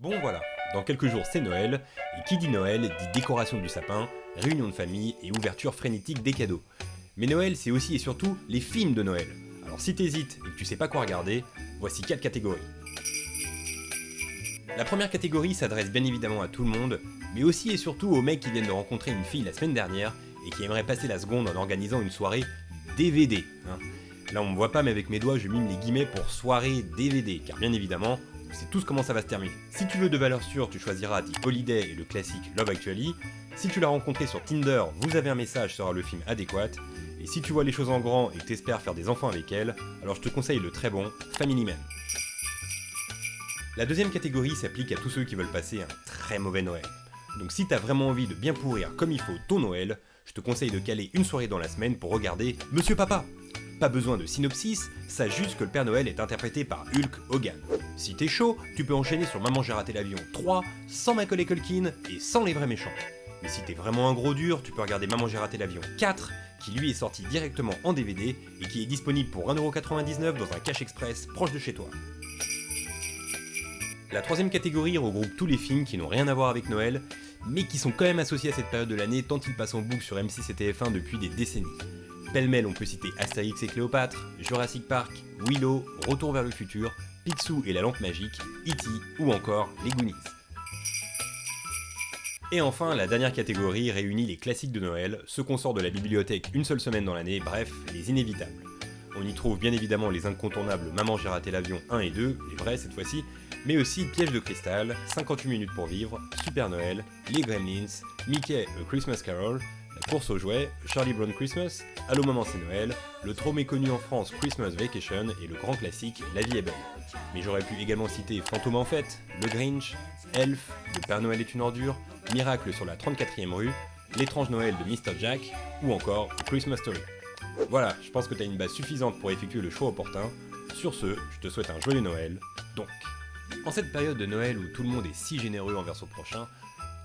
Bon voilà, dans quelques jours c'est Noël, et qui dit Noël dit décoration du sapin, réunion de famille et ouverture frénétique des cadeaux. Mais Noël c'est aussi et surtout les films de Noël. Alors si t'hésites et que tu sais pas quoi regarder, voici 4 catégories. La première catégorie s'adresse bien évidemment à tout le monde, mais aussi et surtout aux mecs qui viennent de rencontrer une fille la semaine dernière et qui aimeraient passer la seconde en organisant une soirée DVD. Là on me voit pas mais avec mes doigts je mime les guillemets pour soirée DVD, car bien évidemment, tu sais tous comment ça va se terminer. Si tu veux de valeur sûre, tu choisiras The Holiday et le classique Love Actually. Si tu l'as rencontré sur Tinder, vous avez un message sera le film adéquat. Et si tu vois les choses en grand et que t'espères faire des enfants avec elle, alors je te conseille le très bon Family Man. La deuxième catégorie s'applique à tous ceux qui veulent passer un très mauvais Noël. Donc si t'as vraiment envie de bien pourrir comme il faut ton Noël, je te conseille de caler une soirée dans la semaine pour regarder Monsieur Papa. Pas besoin de synopsis, sache juste que le Père Noël est interprété par Hulk Hogan. Si t'es chaud, tu peux enchaîner sur Maman j'ai raté l'avion 3, sans Macaulay Culkin et sans les vrais méchants. Mais si t'es vraiment un gros dur, tu peux regarder Maman j'ai raté l'avion 4, qui lui est sorti directement en DVD et qui est disponible pour 1,99€ dans un cash express proche de chez toi. La troisième catégorie regroupe tous les films qui n'ont rien à voir avec Noël, mais qui sont quand même associés à cette période de l'année tant ils passent en boucle sur M6 et TF1 depuis des décennies. Pêle-mêle, on peut citer Astérix et Cléopâtre, Jurassic Park, Willow, Retour vers le futur, Picsou et la lampe magique, E.T. ou encore les Goonies. Et enfin, la dernière catégorie réunit les classiques de Noël, ceux qu'on sort de la bibliothèque une seule semaine dans l'année, bref, les inévitables. On y trouve bien évidemment les incontournables Maman j'ai raté l'avion 1 et 2, les vrais cette fois-ci, mais aussi Piège de cristal, 58 minutes pour vivre, Super Noël, les Gremlins, Mickey A Christmas Carol, La course aux jouets, Charlie Brown Christmas, Allô maman c'est Noël, le trop méconnu en France Christmas Vacation et le grand classique La vie est belle. Mais j'aurais pu également citer Fantôme en fête, Le Grinch, Elf, Le Père Noël est une ordure, Miracle sur la 34e rue, L'étrange Noël de Mr. Jack ou encore A Christmas Story. Voilà, je pense que tu as une base suffisante pour effectuer le choix opportun. Sur ce, je te souhaite un joyeux Noël, donc. En cette période de Noël où tout le monde est si généreux envers son prochain,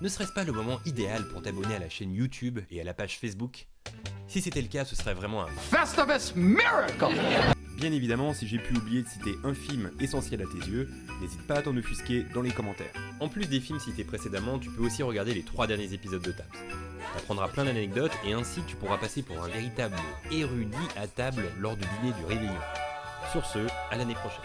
ne serait-ce pas le moment idéal pour t'abonner à la chaîne YouTube et à la page Facebook? Si c'était le cas, ce serait vraiment un Festivus Miracle! Bien évidemment, si j'ai pu oublier de citer un film essentiel à tes yeux, n'hésite pas à t'en offusquer dans les commentaires. En plus des films cités précédemment, tu peux aussi regarder les 3 derniers épisodes de Taps. T'apprendras plein d'anecdotes et ainsi tu pourras passer pour un véritable érudit à table lors du dîner du réveillon. Sur ce, à l'année prochaine.